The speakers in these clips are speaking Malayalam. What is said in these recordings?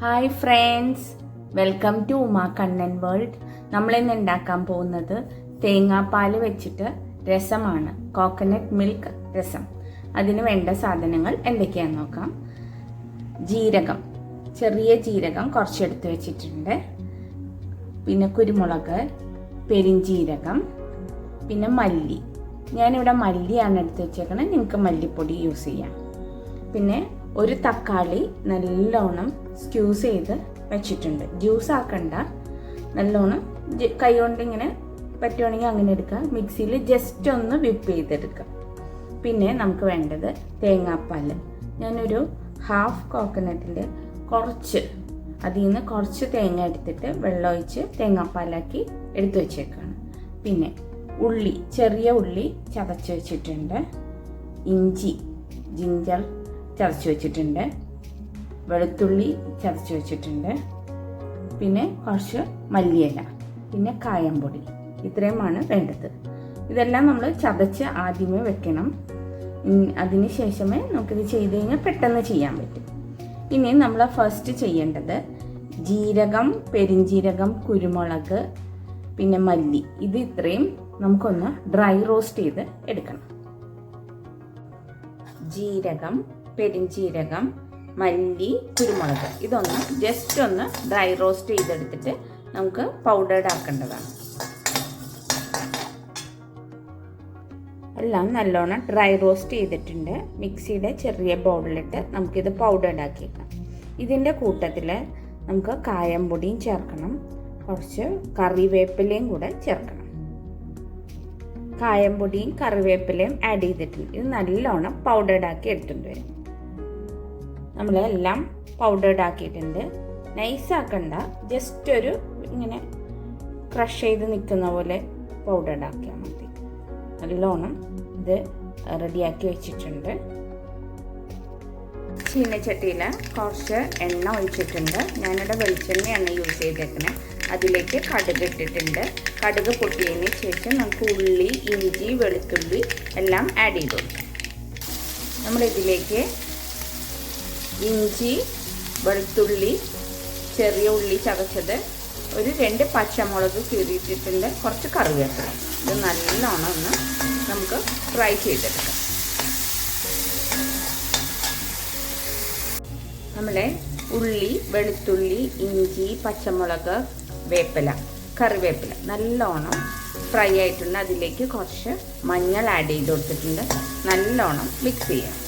Hi friends, welcome to Uma Kannan world. നമ്മളിന്ന് ഉണ്ടാക്കാൻ പോകുന്നത് തേങ്ങാപ്പാൽ വെച്ചിട്ട് രസമാണ്, കോക്കനട്ട് മിൽക്ക് രസം. അതിന് വേണ്ട സാധനങ്ങൾ എന്തൊക്കെയാണെന്ന് നോക്കാം. ജീരകം, ചെറിയ ജീരകം കുറച്ചെടുത്ത് വെച്ചിട്ടുണ്ട്. പിന്നെ കുരുമുളക്, പെരിഞ്ജീരകം, പിന്നെ മല്ലി. ഞാനിവിടെ മല്ലിയാണ് എടുത്ത് വെച്ചേക്കുന്നത്, നിങ്ങൾക്ക് മല്ലിപ്പൊടി യൂസ് ചെയ്യാം. പിന്നെ ഒരു തക്കാളി നല്ലോണം സ്ക്യൂസ് ചെയ്ത് വെച്ചിട്ടുണ്ട്. ജ്യൂസ് ആക്കണ്ട, നല്ലോണം കൈ കൊണ്ട് ഇങ്ങനെ പറ്റുവാണെങ്കിൽ അങ്ങനെ എടുക്കുക. മിക്സിയിൽ ജസ്റ്റ് ഒന്ന് വിപ്പ് ചെയ്തെടുക്കുക. പിന്നെ നമുക്ക് വേണ്ടത് തേങ്ങാപ്പാൽ. ഞാനൊരു ഹാഫ് കോക്കനട്ടിൻ്റെ അതിൽ നിന്ന് കുറച്ച് തേങ്ങ എടുത്തിട്ട് വെള്ളമൊഴിച്ച് തേങ്ങാപ്പാലാക്കി എടുത്തു വെച്ചേക്കാണ്. പിന്നെ ഉള്ളി, ചെറിയ ഉള്ളി ചതച്ച് വെച്ചിട്ടുണ്ട്. ഇഞ്ചി, ജിഞ്ചർ ചതച്ച് വെച്ചിട്ടുണ്ട്. വെളുത്തുള്ളി ചതച്ച് വെച്ചിട്ടുണ്ട്. പിന്നെ കുറച്ച് മല്ലിയില, പിന്നെ കായംപൊടി. ഇത്രയുമാണ് വേണ്ടത്. ഇതെല്ലാം നമ്മൾ ചതച്ച് ആദ്യമേ വെക്കണം. അതിന് ശേഷമേ നമുക്കിത് ചെയ്ത് കഴിഞ്ഞാൽ പെട്ടെന്ന് ചെയ്യാൻ പറ്റും. ഇനി നമ്മൾ ഫസ്റ്റ് ചെയ്യേണ്ടത് ജീരകം, പെരിഞ്ജീരകം, കുരുമുളക്, പിന്നെ മല്ലി, ഇത് ഇത്രയും നമുക്കൊന്ന് ഡ്രൈ റോസ്റ്റ് ചെയ്ത് എടുക്കണം. ജീരകം, പെരിഞ്ജീരകം, മല്ലി, കുരുമുളക് ഇതൊന്ന് ജസ്റ്റ് ഒന്ന് ഡ്രൈ റോസ്റ്റ് ചെയ്തെടുത്തിട്ട് നമുക്ക് പൗഡേർഡ് ആക്കേണ്ടതാണ്. എല്ലാം നല്ലോണം ഡ്രൈ റോസ്റ്റ് ചെയ്തിട്ടുണ്ട്. മിക്സിയുടെ ചെറിയ ബൗളിലിട്ട് നമുക്കിത് പൗഡേർഡ് ആക്കിയേക്കാം. ഇതിൻ്റെ കൂട്ടത്തിൽ നമുക്ക് കായംപൊടിയും ചേർക്കണം, കുറച്ച് കറിവേപ്പിലയും കൂടെ ചേർക്കണം. കായംപൊടിയും കറിവേപ്പിലയും ആഡ് ചെയ്തിട്ടുണ്ട്. ഇത് നല്ലോണം പൗഡേർഡ് ആക്കി എടുത്തിട്ടുണ്ട് വരും. നമ്മളെല്ലാം പൗഡേർഡ് ആക്കിയിട്ടുണ്ട്. നൈസാക്കണ്ട, ജസ്റ്റ് ഒരു ഇങ്ങനെ ക്രഷ് ചെയ്ത് നിൽക്കുന്ന പോലെ പൗഡേർഡ് ആക്കിയാൽ മതി. നല്ലോണം ഇത് റെഡിയാക്കി വെച്ചിട്ടുണ്ട്. ചീനച്ചട്ടിയിൽ കുറച്ച് എണ്ണ ഒഴിച്ചിട്ടുണ്ട്. ഞാനിവിടെ വെളിച്ചെണ്ണയാണ് യൂസ് ചെയ്തേക്കുന്നത്. അതിലേക്ക് കടുക് ഇട്ടിട്ടുണ്ട്. കടുക് പൊട്ടിയതിന് ശേഷം നമുക്ക് ഉള്ളി, ഇഞ്ചി, വെളുത്തുള്ളി എല്ലാം ആഡ് ചെയ്ത് കൊടുക്കാം. നമ്മളിതിലേക്ക് ഇഞ്ചി, വെളുത്തുള്ളി, ചെറിയ ഉള്ളി ചതച്ചത്, ഒരു 2 പച്ചമുളക് കീറിയിട്ടിട്ടുണ്ട്, കുറച്ച് കറിവേപ്പില. ഇത് നല്ലോണം ഒന്ന് നമുക്ക് ഫ്രൈ ചെയ്തെടുക്കാം. നമ്മളെ ഉള്ളി, വെളുത്തുള്ളി, ഇഞ്ചി, പച്ചമുളക്, കറിവേപ്പില നല്ലോണം ഫ്രൈ ആയിട്ടുണ്ട്. അതിലേക്ക് കുറച്ച് മഞ്ഞൾ ആഡ് ചെയ്ത് കൊടുത്തിട്ടുണ്ട്. നല്ലോണം മിക്സ് ചെയ്യാം.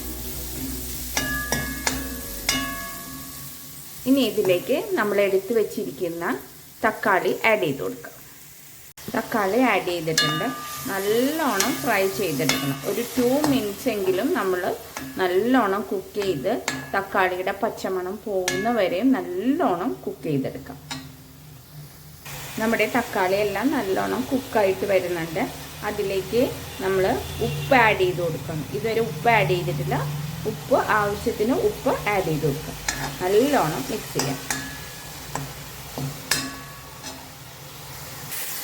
ഇനി ഇതിലേക്ക് നമ്മൾ എടുത്ത് വെച്ചിരിക്കുന്ന തക്കാളി ആഡ് ചെയ്ത് കൊടുക്കാം. തക്കാളി ആഡ് ചെയ്തിട്ടുണ്ട്. നല്ലോണം ഫ്രൈ ചെയ്തെടുക്കണം. ഒരു 2 മിനിറ്റ്സ് എങ്കിലും നമ്മൾ നല്ലോണം കുക്ക് ചെയ്ത് തക്കാളിയുടെ പച്ചമണം പോകുന്ന വരെയും നല്ലോണം കുക്ക് ചെയ്തെടുക്കാം. നമ്മുടെ തക്കാളി എല്ലാം നല്ലോണം കുക്കായിട്ട് വരുന്നുണ്ട്. അതിലേക്ക് നമ്മൾ ഉപ്പ് ആഡ് ചെയ്ത് കൊടുക്കണം. ഇതുവരെ ഉപ്പ് ആഡ് ചെയ്തിട്ടില്ല. ഉപ്പ് ആവശ്യത്തിന് ഉപ്പ് ആഡ് ചെയ്ത് കൊടുക്കാം. നല്ലോണം മിക്സ് ചെയ്യാം.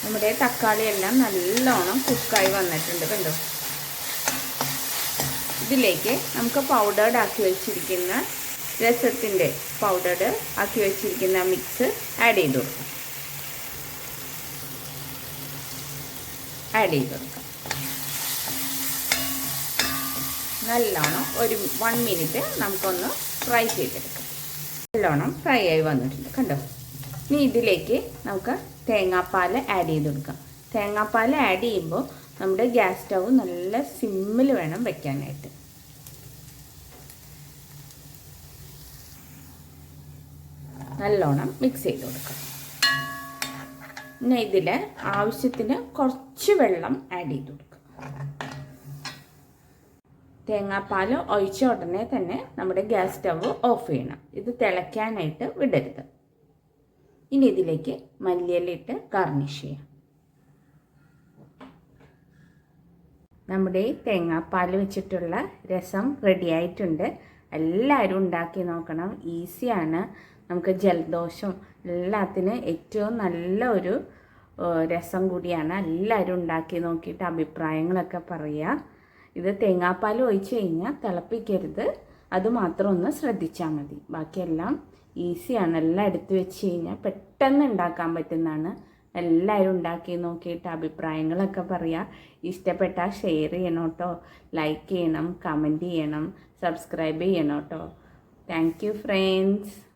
നമ്മുടെ തക്കാളി എല്ലാം നല്ലോണം കുക്കായി വന്നിട്ടുണ്ട്, കണ്ടോ. ഇതിലേക്ക് നമുക്ക് പൗഡേർഡ് ആക്കി വെച്ചിരിക്കുന്ന രസത്തിൻ്റെ പൗഡേർഡ് ആക്കി വെച്ചിരിക്കുന്ന മിക്സ് ആഡ് ചെയ്ത് കൊടുക്കാം. നല്ലോണം ഒരു 1 മിനിറ്റ് നമുക്കൊന്ന് ഫ്രൈ ചെയ്തെടുക്കാം. നല്ലോണം ഫ്രൈ ആയി വന്നിട്ടുണ്ട്, കണ്ടോ. ഇനി ഇതിലേക്ക് നമുക്ക് തേങ്ങാപ്പാൽ ആഡ് ചെയ്ത് കൊടുക്കാം. തേങ്ങാപ്പാൽ ആഡ് ചെയ്യുമ്പോൾ നമ്മുടെ ഗ്യാസ് സ്റ്റൗ നല്ല സിമ്മിൽ വേണം വെക്കാനായിട്ട്. നല്ലോണം മിക്സ് ചെയ്ത് കൊടുക്കാം. പിന്നെ ഇതിൽ ആവശ്യത്തിന് കുറച്ച് വെള്ളം ആഡ് ചെയ്ത് കൊടുക്കാം. തേങ്ങാപ്പാൽ ഒഴിച്ച ഉടനെ തന്നെ നമ്മുടെ ഗ്യാസ് സ്റ്റവ് ഓഫ് ചെയ്യണം. ഇത് തിളയ്ക്കാനായിട്ട് വിടരുത്. ഇനി ഇതിലേക്ക് മല്ലിയില ഇട്ട് ഗാർണിഷ് ചെയ്യാം. നമ്മുടെ തേങ്ങാപ്പാൽ വെച്ചിട്ടുള്ള രസം റെഡി ആയിട്ടുണ്ട്. എല്ലാവരും ഉണ്ടാക്കി നോക്കണം. ഈസിയാണ്. നമുക്ക് ജലദോഷം എല്ലാത്തിനും ഏറ്റവും നല്ല ഒരു രസം കൂടിയാണ്. എല്ലാവരും ഉണ്ടാക്കി നോക്കിയിട്ട് അഭിപ്രായങ്ങളൊക്കെ പറയുക. ഇത് തേങ്ങാപ്പാൽ ഒഴിച്ച് കഴിഞ്ഞാൽ തിളപ്പിക്കരുത്. അതുമാത്രം ഒന്ന് ശ്രദ്ധിച്ചാൽ മതി. ബാക്കിയെല്ലാം ഈസിയാണ്. എല്ലാം എടുത്ത് വെച്ച് കഴിഞ്ഞാൽ പെട്ടെന്ന് ഉണ്ടാക്കാൻ പറ്റുന്നതാണ്. എല്ലാവരും ഉണ്ടാക്കി നോക്കിയിട്ട് അഭിപ്രായങ്ങളൊക്കെ പറയുക. ഇഷ്ടപ്പെട്ടാൽ ഷെയർ ചെയ്യണം കേട്ടോ, ലൈക്ക് ചെയ്യണം, കമൻറ്റ് ചെയ്യണം, സബ്സ്ക്രൈബ് ചെയ്യണം കേട്ടോ. Thank you friends.